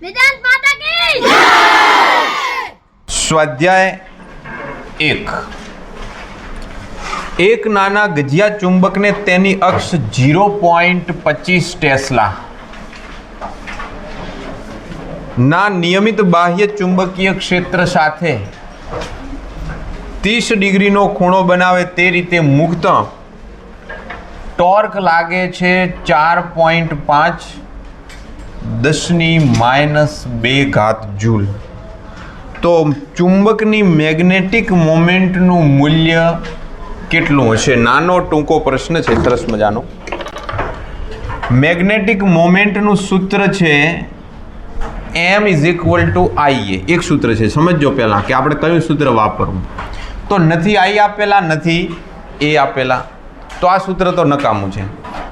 वेदांत माता की સ્વાધ્યાય 1 એક નાના ગજિયા ચુંબકને તેની અક્ષ 0.25 ટેસ્લા ના નિયમિત બાહ્ય ચુંબકીય ક્ષેત્ર સાથે 30 ડિગ્રીનો ખૂણો બનાવે તે રીતે મુક્ત ટોર્ક લાગે છે 4.5 10⁻² જૂલ. તો ચુંબકની મેગ્નેટિક મોમેન્ટનું મૂલ્ય કેટલું હશે? નાનો ટૂંકો પ્રશ્ન છે, સરસ મજાનો. મેગ્નેટિક મોમેન્ટનું સૂત્ર છે M = IA. એક સૂત્ર છે, સમજો પહેલાં કે આપણે કયું સૂત્ર વાપરવું. તો નથી I આપેલા, નથી A આપેલા, તો આ સૂત્ર તો નકામું છે.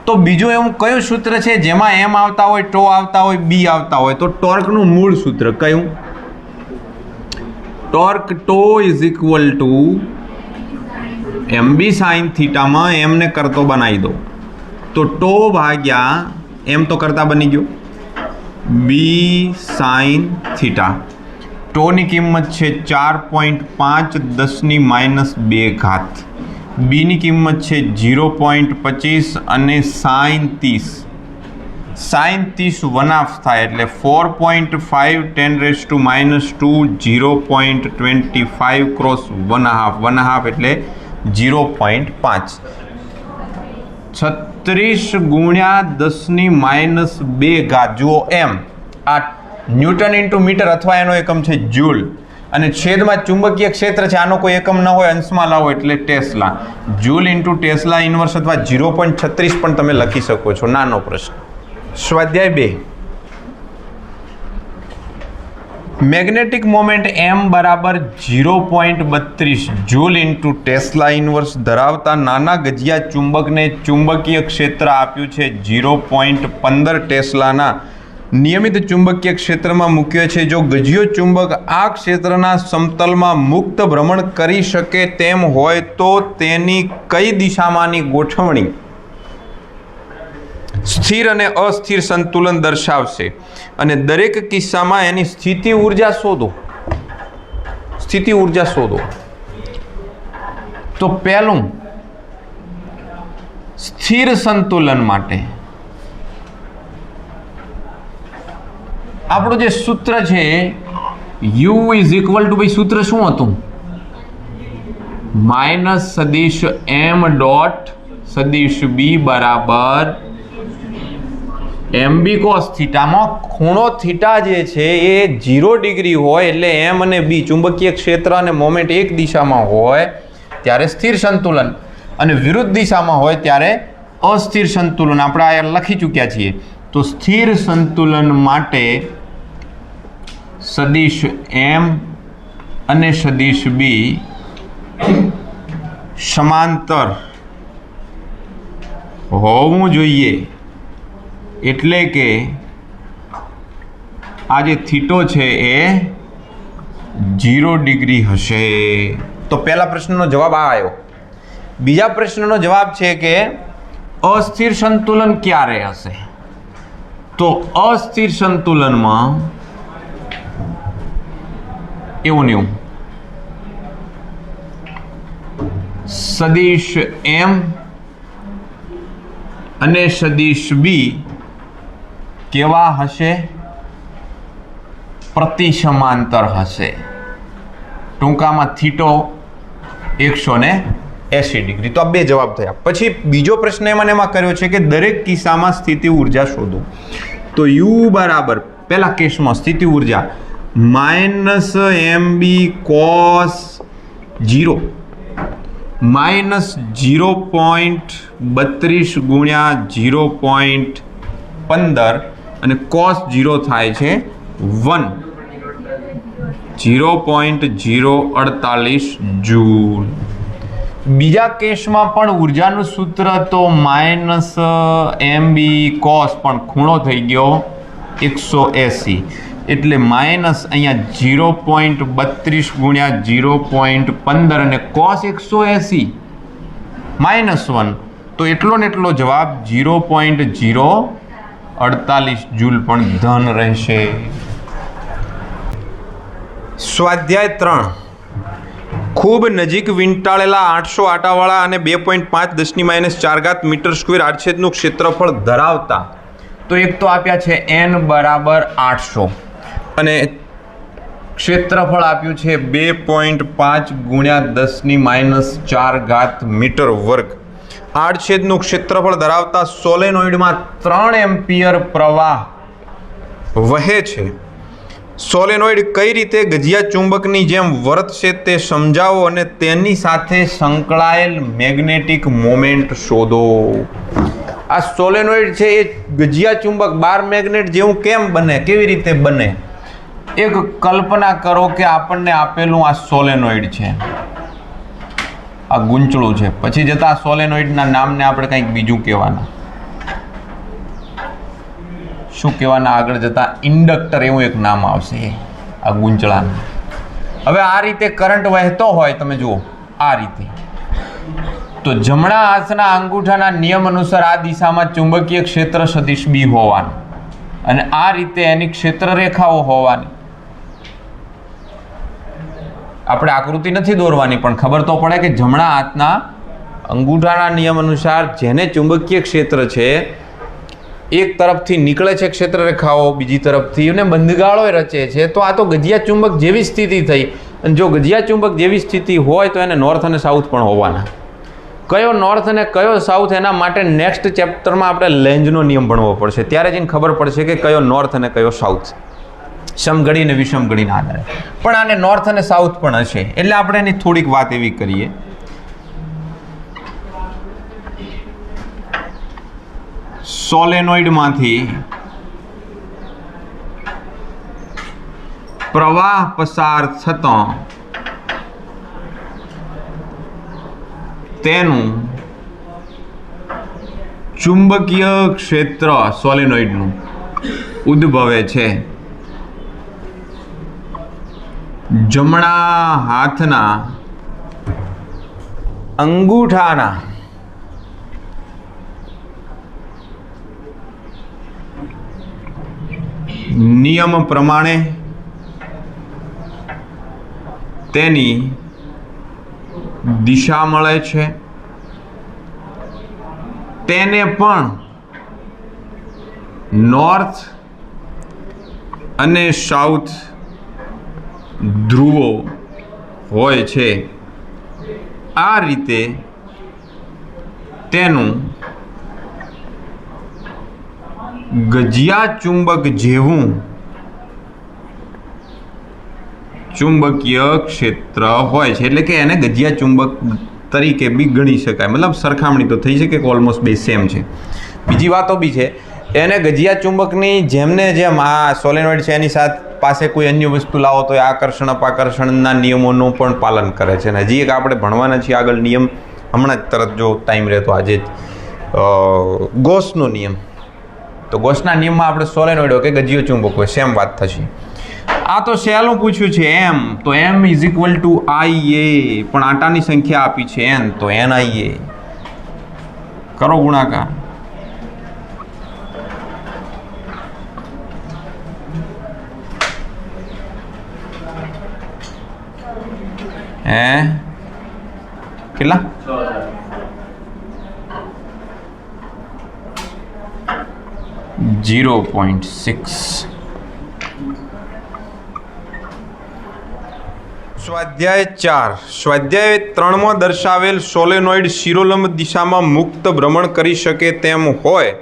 તો બીજું એવું કયું સૂત્ર છે જેમાં M આવતા હોય, ટો આવતા હોય, B આવતા હોય? તો ટોર્કનું મૂળ સૂત્ર કયું? ટોર્ક ટો = MB sin થીટામાં M ને કરતો બનાવી દો તો ટો ભાગ્યા M તો કરતા બની ગયો B sin થીટા. ટોની કિંમત છે 4.5 10⁻². બીની કિંમત છે 0.25 અને sin 30. sin 30 1/2 થાય એટલે 4.5 10⁻², 0.25 ક્રોસ 1/2 એટલે 0.5. 36 × 10⁻². જુઓ M આ ન્યૂટન ઇન્ટુ મીટર અથવા એનો એકમ છે જૂલ, અને છેદમાં ચુંબકીય ક્ષેત્ર છે, આનો કોઈ એકમ ન હોય, અંશમાં લાવો એટલે tesla. Joule into tesla inverse અથવા 0.36 પણ તમે લખી શકો છો. નાનો પ્રશ્ન. સ્વાધ્યાય 2 magnetic moment M = 0.32 joule into tesla inverse ધરાવતા નાના ગજિયા ચુંબકને ચુંબકીય ક્ષેત્ર આપ્યું છે 0.15 ટેસ્લાના નિયમિત ચુંબકીય ક્ષેત્રમાં મૂક્યો છે. જો ગજિયો ચુંબક આ ક્ષેત્રના સમતલમાં મુક્ત ભ્રમણ કરી શકે તેમ હોય તો તેની કઈ દિશામાંની ગોઠવણી સ્થિર અને અસ્થિર સંતુલન દર્શાવશે? અને દરેક કિસ્સામાં એની સ્થિતિ ઊર્જા શોધો. સ્થિતિ ઊર્જા શોધો. તો પહેલું, સ્થિર સંતુલન માટે આપણું જે સૂત્ર છે U = ભાઈ સૂત્ર શું હતું? માઇનસ સદિશ M ડોટ સદિશ B બરાબર MB cos થીટામાં ખૂણો થીટા જે છે એ 0 ડિગ્રી હોય એટલે M અને B ચુંબકીય ક્ષેત્ર અને મોમેન્ટ એક દિશામાં હોય ત્યારે સ્થિર સંતુલન, અને વિરુદ્ધ દિશામાં હોય ત્યારે અસ્થિર સંતુલન. આપણે આ લખી ચૂક્યા છીએ. તો સ્થિર સંતુલન માટે સદિશ M અને સદિશ B સમાંતર હોવું જોઈએ, એટલે કે આ જે થીટો છે એ 0 ડિગ્રી હશે. તો પહેલા પ્રશ્નનો જવાબ આ આવ્યો. બીજા પ્રશ્નનો જવાબ છે કે અસ્થિર સંતુલન ક્યારે હશે? તો અસ્થિર સંતુલનમાં એવું ને એવું સદિશ M અને સદિશ B કેવા હશે? પ્રતિ સમાંતર હશે. ટૂંકામાં થીટો 180 ડિગ્રી. તો આ બે જવાબ થયા. પછી બીજો પ્રશ્ન એમાં કર્યો છે કે દરેક કિસ્સામાં સ્થિતિ ઊર્જા શોધો. તો U બરાબર પહેલા કેસમાં સ્થિતિ ઊર્જા -MB cos 0 -0.32 × 0.15 અને cos 0 થાય છે 1 0.048 જૂલ. બીજા કેસમાં પણ ઉર્જાનું સૂત્ર તો -MB cos પણ ખૂણો થઈ ગયો 180 એટલે માઇનસ અહીંયા 0.32 × 0.15 અને cos 180 -1, તો એટલો ને એટલો જવાબ 0.048 જૂલ પણ ધન રહેશે. સ્વાધ્યાય 3 ખૂબ નજીક વીંટાળેલા 800 આટાવાળા અને 2.5 × 10⁻⁴ મીટર સ્ક્વેર આડછેદનું ક્ષેત્રફળ ધરાવતા, તો એક તો આપ્યા છે n બરાબર 800 અને ક્ષેત્રફળ આપ્યું છે 2.5 × 10⁻⁴ મીટર વર્ગ. આડછેદનું ક્ષેત્રફળ ધરાવતા સોલેનોઇડમાં 3 એમ્પિયર પ્રવાહ વહે છે. સોલેનોઇડ કઈ રીતે ગજિયા ચુંબકની જેમ વર્તશે તે સમજાવો અને તેની સાથે સંકળાયેલ મેગ્નેટિક મોમેન્ટ શોધો. આ સોલેનોઇડ છે એ ગજિયા ચુંબક બાર મેગ્નેટ જેવું કેમ બને, કેવી રીતે બને? એક કલ્પના કરો કે આપણને આપેલું આ સોલેનોઇડ છે, આ ગુંચળું છે, પછી જતા આ સોલેનોઇડના નામને આપણે કંઈક બીજું કહેવાના, શું કહેવાના? આગળ જતા ઇન્ડક્ટર એવું એક નામ આવશે આ ગુંચળાનું. હવે આ રીતે કરંટ વહેતો હોય, તમે જુઓ આ રીતે, તો જમણા હાથના અંગૂઠાના નિયમ અનુસાર આ દિશામાં ચુંબકીય ક્ષેત્ર સદિશ બી હોવાનું અને આ રીતે એની ક્ષેત્ર રેખાઓ હોવાની. આપણે આકૃતિ નથી દોરવાની, પણ ખબર તો પડે કે જમણા હાથના અંગૂઠાના નિયમ અનુસાર જેને ચુંબકીય ક્ષેત્ર છે, એક તરફથી નીકળે છે ક્ષેત્ર રેખાઓ, બીજી તરફથી અને બંધગાળો રચે છે, તો આ તો ગજિયા ચુંબક જેવી સ્થિતિ થઈ. અને જો ગજિયા ચુંબક જેવી સ્થિતિ હોય તો એને નોર્થ અને સાઉથ પણ હોવાના. કયો નોર્થ અને કયો સાઉથ, એના માટે નેક્સ્ટ ચેપ્ટરમાં આપણે લેન્ઝનો નિયમ ભણવો પડશે, ત્યારે જઈને ખબર પડશે કે કયો નોર્થ અને કયો સાઉથ, સમઘડી અને વિષમઘડીના આધારે. પણ આને નોર્થ અને સાઉથ પણ હશે, એટલે આપણે એની થોડીક વાત એવી કરીએ. સોલેનોઇડમાંથી પ્રવાહ પસાર થતો તેનું ચુંબકીય ક્ષેત્ર સોલેનોઇડનું ઉદ્ભવે છે જમણા હાથના અંગૂઠાના નિયમ પ્રમાણે તેની દિશા મળે છે. તેને પણ નોર્થ અને સાઉથ ધ્રુવો હોય છે. આ રીતે તેનું ગજિયા ચુંબક જેવું ચુંબકીય ક્ષેત્ર હોય છે, એટલે કે એને ગજિયા ચુંબક તરીકે બી ગણી શકાય. મતલબ સરખામણી તો થઈ શકે કે ઓલમોસ્ટ બે સેમ છે. બીજી વાતો બી છે, એને ગજિયા ચુંબકની જેમને જેમ આ સોલેનોઇડ છે એની પાસે કોઈ અન્ય વસ્તુ લાવો તો એ આકર્ષણ અપાકર્ષણના નિયમોનું પણ પાલન કરે છે. અને હજી એક આપણે ભણવાના છીએ આગળ નિયમ, હમણાં જ તરત જો ટાઈમ રહે તો આજે જ, ગોસનો નિયમ. તો ગોસના નિયમમાં આપણે સોલેનોઇડ હોય કે ગજિયો ચુંબક હોય સેમ વાત થશે. આ તો સહેલું પૂછ્યું છે એમ, તો m = IA, પણ આટાની સંખ્યા આપી છે n, તો NIA કરો ગુણાકાર. કેટલા? 0.6. સ્વાધ્યાય 4. સ્વાધ્યાય 3માં દર્શાવેલ સોલેનોઇડ શિરોલંબ દિશામાં મુક્ત ભ્રમણ કરી શકે તેમ હોય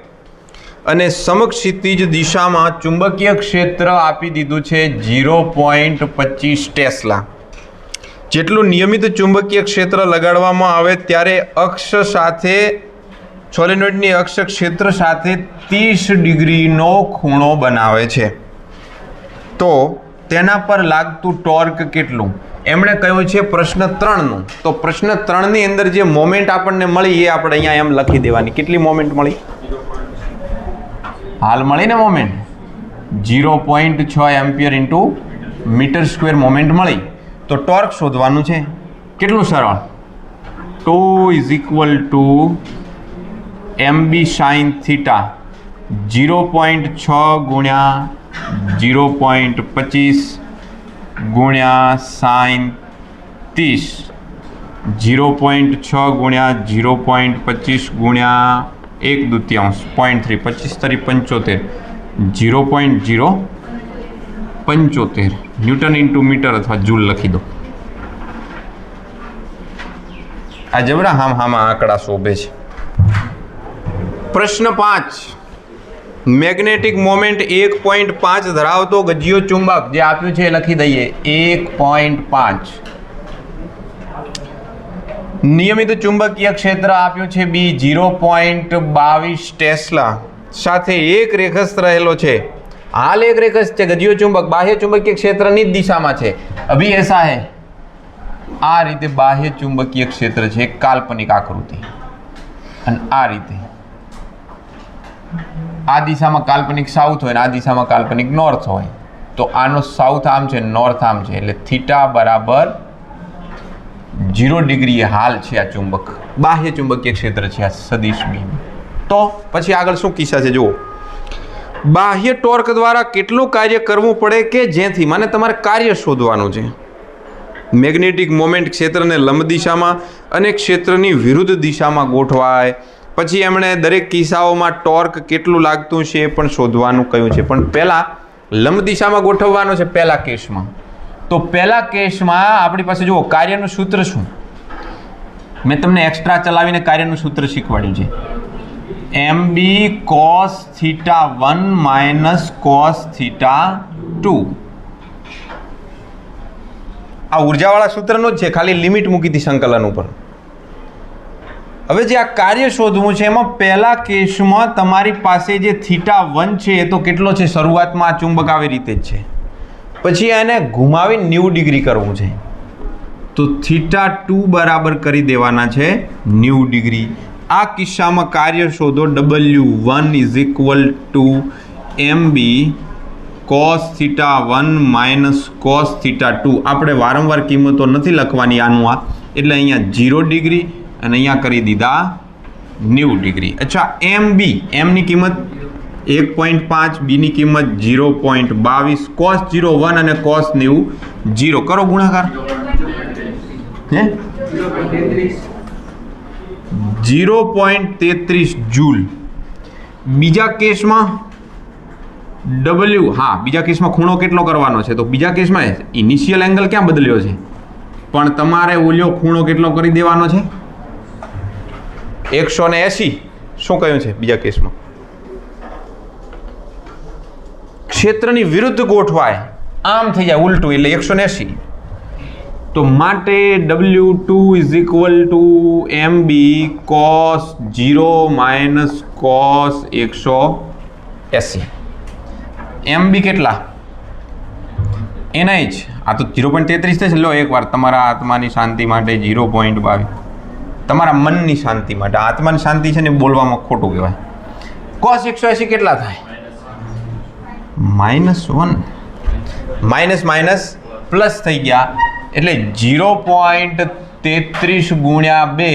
અને સમક્ષિતિજ દિશામાં ચુંબકીય ક્ષેત્ર આપી દીધું છે 0.25 ટેસ્લા જેટલું નિયમિત ચુંબકીય ક્ષેત્ર લગાડવામાં આવે ત્યારે અક્ષ સાથે સોલેનોઇડની અક્ષ ક્ષેત્ર સાથે 30 ડિગ્રીનો ખૂણો બનાવે છે. તો તેના પર લાગતું ટોર્ક કેટલું? એમણે કહ્યું છે પ્રશ્ન 3નું. તો પ્રશ્ન 3ની અંદર જે મોમેન્ટ આપણને મળી એ આપણે અહીંયા એમ લખી દેવાની. કેટલી મોમેન્ટ મળી? હાલ મળી ને moment 0.6 ampere into metre square moment મળી. તો ટોર્ક શોધવાનું છે. કેટલું સરળ? 2 = mb sin θ 0.6 × 0.25 ગુણ્યા સાઇન 30, 0.6 ગુણ્યા 0.25 ગુણ્યા 1/2 0.3, 25 તરી 75, 0.075 ન્યૂટન ઇન્ટુ મીટર અથવા જૂલ લખી દો. આ જબરા હામાં આંકડા શોભે છે. પ્રશ્ન 5, મેગ્નેટિક મોમેન્ટ 1.5 ધરાવતો ગજિયો ચુંબક જે આપ્યું છે એ લખી દઈએ. 1.5 નિયમિત ચુંબકીય ક્ષેત્ર આપ્યું છે B 0.22 ટેસ્લા સાથે એક રેખસ્થ રહેલો છે. હાલ એક રેખસ્થ છે ગજિયો ચુંબક બાહ્ય ચુંબકીય ક્ષેત્રની જ દિશામાં છે. અભી એસા હે, આ રીતે બાહ્ય ચુંબકીય ક્ષેત્ર છે, એક કાલ્પનિક આકૃતિ, અને આ રીતે આ દિશામાં કાલ્પનિક સાઉથ હોય ને આ દિશામાં કાલ્પનિક નોર્થ હોય. તો આનો સાઉથ આમ છે, નોર્થ આમ છે, એટલે થીટા બરાબર 0 ડિગ્રી હાલ છે આ ચુંબક. બાહ્ય ચુંબકીય ક્ષેત્ર છે આ સદિશ બી. તો પછી આગળ શું કિસ્સા છે જુઓ. બાહ્ય ટોર્ક દ્વારા કેટલું કાર્ય કરવું પડે કે જેથી મને તમારે કાર્ય શોધવાનું છે. મેગ્નેટિક મોમેન્ટ ક્ષેત્રને લંબ દિશામાં અને ક્ષેત્રની વિરુદ્ધ દિશામાં ગોઠવાય. પછી એમણે દરેક કિસ્સાઓમાં ટોર્ક કેટલું લાગતું છે એ પણ શોધવાનું કહ્યું છે. પણ પહેલાં લંબ દિશામાં ગોઠવવાનો છે પહેલા કેસમાં. તો પહેલા કેસમાં આપણી પાસે જુઓ કાર્યનું સૂત્ર શું, મેં તમને એક્સ્ટ્રા ચલાવીને કાર્યનું સૂત્ર શીખવાડ્યું છે. MB cos θ1 minus cos θ2. આ ઉર્જાવાળા સૂત્રનું જ છે, ખાલી લિમિટ મૂકી હતી સંકલન ઉપર. હવે જે આ કાર્ય શોધવું છે એમાં પહેલા કેસમાં તમારી પાસે જે θ1 છે એ તો કેટલો છે, શરૂઆતમાં આ ચુંબક આવી રીતે જ છે, પછી એને ઘુમાવી 90 ડિગ્રી કરવું છે. તો θ2 બરાબર કરી દેવાના છે 90 ડિગ્રી. આ કિસ્સામાં કાર્ય શોધો. W1 = MB cos θ1 minus cos θ2. આપણે વારંવાર કિંમતો નથી લખવાની આનું આ, એટલે અહીંયા 0 ડિગ્રી અને અહીંયા કરી દીધા 90 ડિગ્રી. અચ્છા, એમની કિંમત 1.5, બીની કિંમત 0.22, cos 0 1 અને cos 90 0. કરો ગુણાકાર. હે 0.33 જૂલ. બીજા કેસમાં બીજા કેસમાં ખૂણો કેટલો કરવાનો છે? તો બીજા કેસમાં ઇનિશિયલ એંગલ ક્યાં બદલ્યો છે, પણ તમારે ઓલ્યો ખૂણો કેટલો કરી દેવાનો છે? 180. શું કહ્યું છે બીજા કેસમાં? ક્ષેત્રની વિરુદ્ધ ગોઠવાય, આમ થઈ જાય ઉલટું, એટલે 180. તો માટે W2 = MB cos 0 minus cos 180. MB કેટલા? એના જ આ તો 0.33 થશે. લો એકવાર તમારા આત્માની શાંતિ માટે 0.22, તમારા મનની શાંતિ માટે. આત્માની શાંતિ છે ને બોલવામાં ખોટું કહેવાય. cos 180 કેટલા થાય? -1. માઇનસ પ્લસ થઈ ગયા, એટલે 0.33 ગુણ્યા 2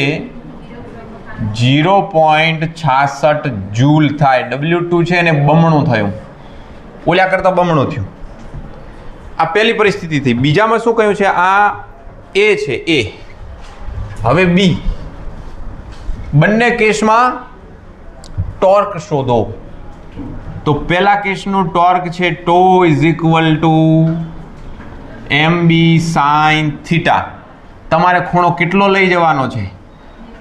0.66 જૂલ થાય. W2 છે એને બમણું થયું, ઓલા કરતાં બમણું થયું. આ પહેલી પરિસ્થિતિ થઈ. બીજામાં શું કહ્યું છે? આ A છે, A. હવે B. બંને કેસમાં ટોર્ક શોધો. તો પહેલા કેસનું ટોર્ક છે τ = MB sin θ. તમારે ખૂણો કેટલો લઈ જવાનો છે?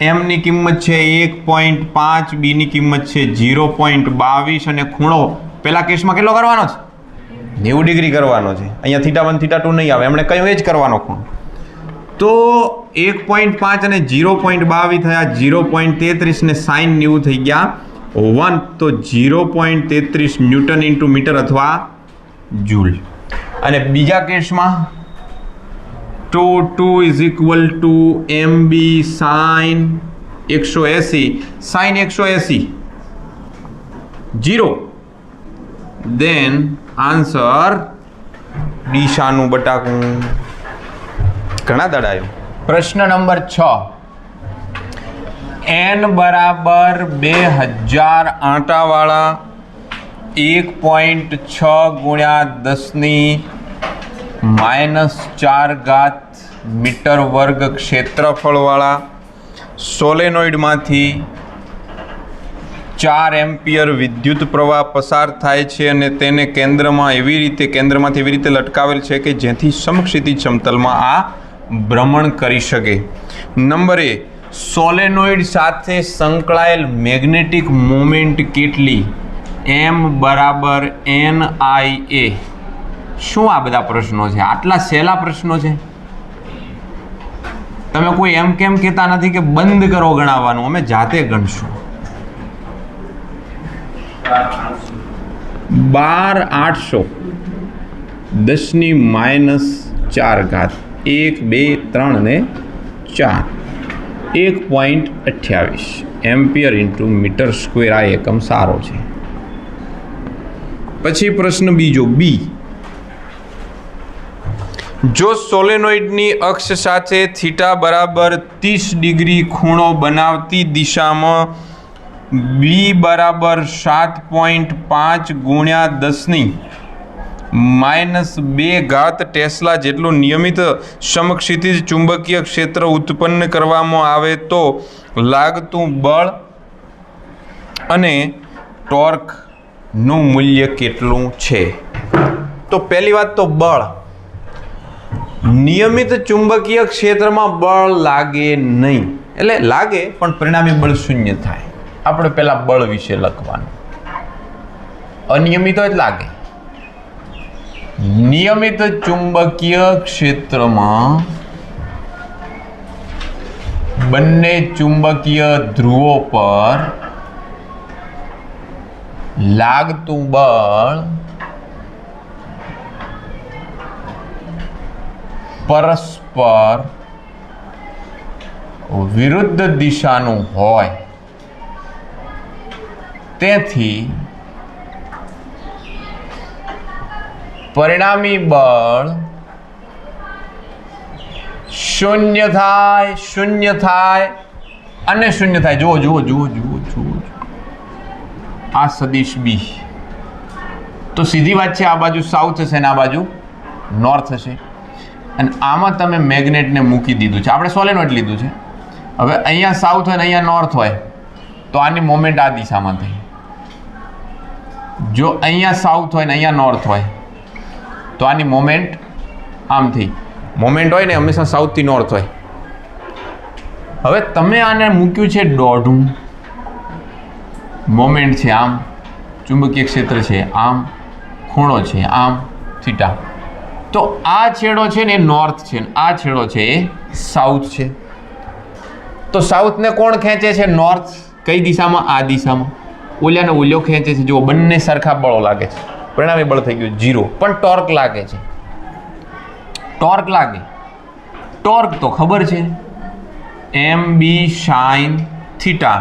એમની કિંમત છે 1.5, બીની કિંમત છે 0.22 અને ખૂણો પહેલા કેસમાં કેટલો કરવાનો છે? 90 ડિગ્રી કરવાનો છે. અહીંયા θ1 θ2 નહીં આવે, એમણે કહ્યું એ જ કરવાનો ખૂણો. તો 1.5 અને 0.22 થયા, 0.33 ને sin 90 થઈ ગયા 1. તો 0.33 ન્યૂટન ઇન્ટુ મીટર અથવા જૂલ. અને બીજા કેસમાં τ2 = MB sin 180 0. then આન્સર દિશાનું બટાકું. ઘણા દાડા આવ્યું. પ્રશ્ન નંબર 6. n બરાબર 2000 આંટાવાળા 1.6 ગુણ્યા 10 -4 મીટર વર્ગ ક્ષેત્રફળવાળા સોલેનોઇડમાંથી 4 એમ્પિયર વિદ્યુત પ્રવાહ પસાર થાય છે અને તેને કેન્દ્રમાંથી એવી રીતે લટકાવેલ છે કે જેથી સમક્ષિતિજ સમતલમાં આ ભ્રમણ કરી શકે. નંબર એ, સોલેનોઇડ સાથે સંકળાયેલ મેગ્નેટિક મોમેન્ટ કેટલી? M બરાબર NIA. શું આ બધા પ્રશ્નો છે? આટલા સહેલા પ્રશ્નો છે. તમે કોઈ એમ કેમ કહેતા નથી કે બંધ કરો ગણાવવાનું, અમે જાતે ગણશું. 12800 10⁻⁴ 1, 2, 3 ને 4 1.28 એમ્પિયર ઇન્ટુ મીટર સ્ક્વેર. આ એકમ સારો છે. પછી પ્રશ્ન બીજો બી. જો સોલેનોઇડની અક્ષ સાથે થીટા બરાબર 30 ડિગ્રી ખૂણો બનાવતી દિશામાં બી બરાબર 7.5 ગુણ્યા 10⁻² ટેસ્લા જેટલું નિયમિત સમક્ષિતિજ ચુંબકીય ક્ષેત્ર ઉત્પન્ન કરવામાં આવે તો લાગતું બળ અને ટોર્કનું મૂલ્ય કેટલું છે? તો પહેલી વાત તો બળ. નિયમિત ચુંબકીય ક્ષેત્રમાં બળ લાગે નહીં, એટલે લાગે પણ પરિણામી બળ શૂન્ય થાય. આપણે પહેલા બળ વિશે લખવાનું. અનિયમિત હોય લાગે. નિયમિત ચુંબકીય ક્ષેત્રમાં બંને ચુંબકીય ધ્રુવો પર લાગતું બળ પરસ્પર વિરુદ્ધ દિશાનું હોય, તેથી પરિણામી બળ શૂન્ય થાય અને શૂન્ય થાય. જુઓ આ સદિશ બી. તો સીધી વાત છે, આ બાજુ સાઉથ હશે ને આ બાજુ નોર્થ હશે, અને આમાં તમે મેગ્નેટને મૂકી દીધું છે. આપણે સોલેનોઇડ લીધું છે. હવે અહીંયા સાઉથ હોય ને અહીંયા નોર્થ હોય તો આની મોમેન્ટ આ દિશામાં થઈ. જો અહીંયા સાઉથ હોય ને અહીંયા નોર્થ હોય તો આની મોમેન્ટ આમ થઈ. મોમેન્ટ હોય ને હંમેશા સાઉથથી નોર્થ હોય. હવે તમે આને મૂક્યું છે દોઢું, મોમેન્ટ છે આમ, ચુંબકીય ક્ષેત્ર છે આમ, ખૂણો છે આમ થીટા. તો આ છેડો છે ને એ નોર્થ છે, આ છેડો છે એ સાઉથ છે. તો સાઉથને કોણ ખેંચે છે? નોર્થ. કઈ દિશામાં? આ દિશામાં. ઓલિયાને ઓલિયો ખેંચે છે. જુઓ, બંને સરખા બળો લાગે છે. પરિણામી બળ થઈ ગયું 0. પણ ટોર્ક લાગે છે. ટોર્ક તો ખબર છે, MB sin થીટા.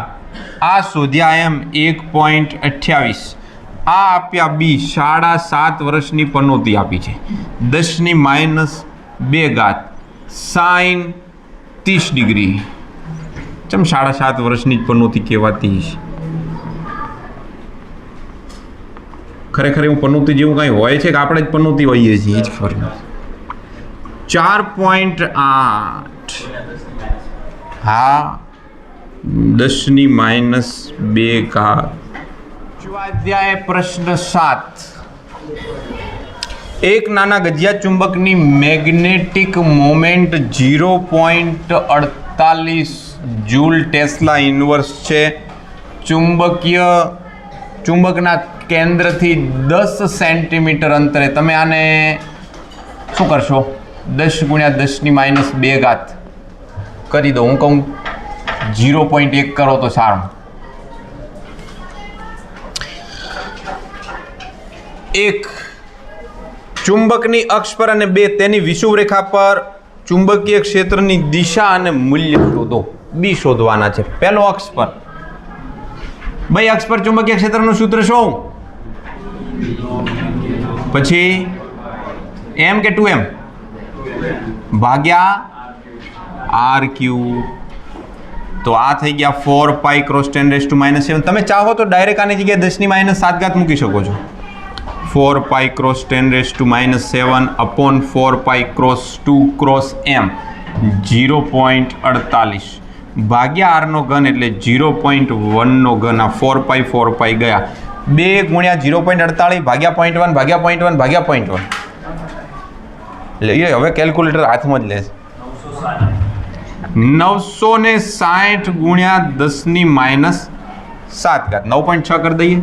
આ શોધ્યા એમ 1.28. આ આપ્યા બી 7.5 વર્ષની પનોતી આપી છે. 10⁻² સાઈન 30 ડિગ્રી. ચમ 7.5 વર્ષની જ પનોતી કહેવાતી છે? ખરેખર એવું પનોતી જેવું કાંઈ હોય છે કે આપણે જ પનોતી હોઈએ છીએ? એ જ ખબર નથી. 4.8. હા, 10⁻². સ્વાધ્યાય પ્રશ્ન 7. એક નાના ગજિયા ચુંબકની magnetic moment 0.48 joule tesla inverse છે. ચુંબકના કેન્દ્રથી 10 સેન્ટીમીટર અંતરે. તમે આને શું કરશો? 10 × 10⁻² કરી દો. હું કહું 0.1 કરો તો સારું. એક ચુંબકની અક્ષ પર અને બે તેની વિષુવરેખા પર ચુંબકીય ક્ષેત્રની દિશા અને મૂલ્ય શોધો. બી શોધવાના છે. પહેલો અક્ષ પર. ભાઈ અક્ષ પર ચુંબકીય ક્ષેત્રનું સૂત્ર શું? પછી m કે 2m ભાગ્યા r3. તો આ થઈ ગયા 4π × 10⁻⁷. તમે ચાહો તો ડાયરેક્ટ આની જગ્યાએ 10⁻⁷ મૂકી શકો છો. 4 પાઈ ક્રોસ 10⁻⁻7 અપોન 4 પાઈ ક્રોસ 2 ક્રોસ m 0.48 ભાગ્યા આરનો ઘન એટલે 0.1નો ઘન. આ 4 પાઈ ગયા 2 ગુણ્યા 0.48 ભાગ્યા 0.1 ભાગ્યા 0.1 ભાગ્યા 0.1 એટલે હવે કેલ્ક્યુલેટર હાથમાં જ લેશે. 960 ગુણ્યા 10⁻⁷ 9.6 કરી દઈએ.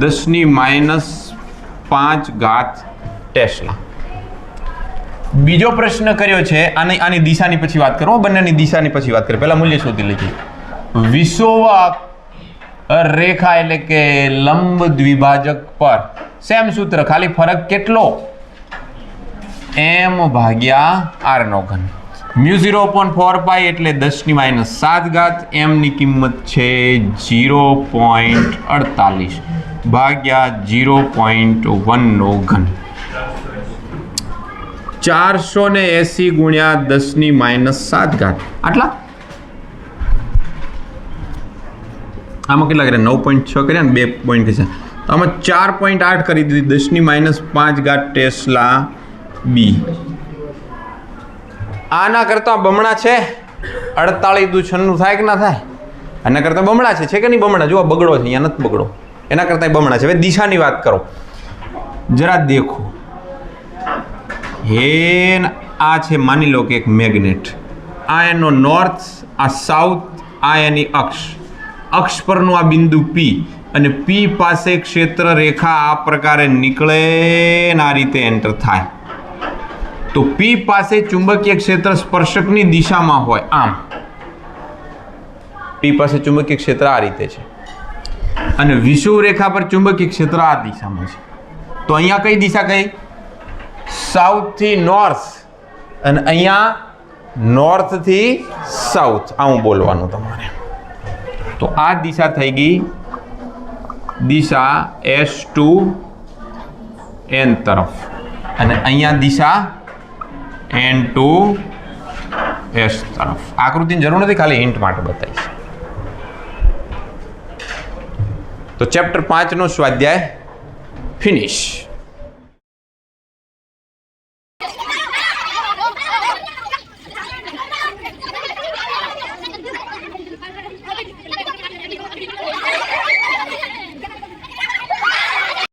10⁻5 ટેસ્લા. બીજો પ્રશ્ન કર્યો છે આની દિશાની પછી વાત કરો, બંનેની દિશાની પછી વાત કરીએ. પહેલા મૂલ્ય શોધી લઈએ. વિષુવક રેખા એટલે કે લંબ દ્વિભાજક પર સેમ સૂત્ર, ખાલી ફરક કેટલો? m ભાગ્યા r નો ઘન. μ0/4 પાઈ એટલે 10⁻⁷ m ની કિંમત છે 0.48 ભાગ્યા 0.1 નો ઘન. 480 ગુણ્યા 10⁻⁷. આટલા આમાં કેટલા કર્યા? 9.6 કર્યા ને 2 પોઈન્ટ કર્યા. તો આમાં 4.8 કરી દીધી. 10⁻5 ટેસ્લા બી. આના કરતા બમણા છે. 48 દુ 96 થાય કે ના થાય? આના કરતા બમણા છે કે નહીં બમણા? જો બગડો છે, અહીંયા નથી બગડો, એના કરતા બમણા છે. હવે દિશાની વાત કરો જરા દેખો. આ છે માની લો કે એક મેગ્નેટ. આ એનો નોર્થ, આ સાઉથ, આ એની અક્ષ પરનું આ બિંદુ પી, અને પી પાસે ક્ષેત્ર રેખા આ પ્રકારે નીકળે ને આ રીતે એન્ટર થાય. તો પી પાસે ચુંબકીય ક્ષેત્ર સ્પર્શકની દિશામાં હોય. આમ પી પાસે ચુંબકીય ક્ષેત્ર આ રીતે છે અને વિષુવ રેખા પર ચુંબકીય ક્ષેત્ર આ દિશામાં છે. તો અહીંયા કઈ દિશા કઈ? સાઉથ થી નોર્થ, અને અહીંયા નોર્થ થી સાઉથ. આવું બોલવાનું તમારે. તો આ દિશા થઈ ગઈ દિશા S ટુ N તરફ, અને અહીંયા દિશા N ટુ S તરફ. આકૃતિની જરૂર નથી, ખાલી હિન્ટ માટે બતાવીશ. તો ચેપ્ટર 5 નો સ્વાધ્યાય ફિનિશ.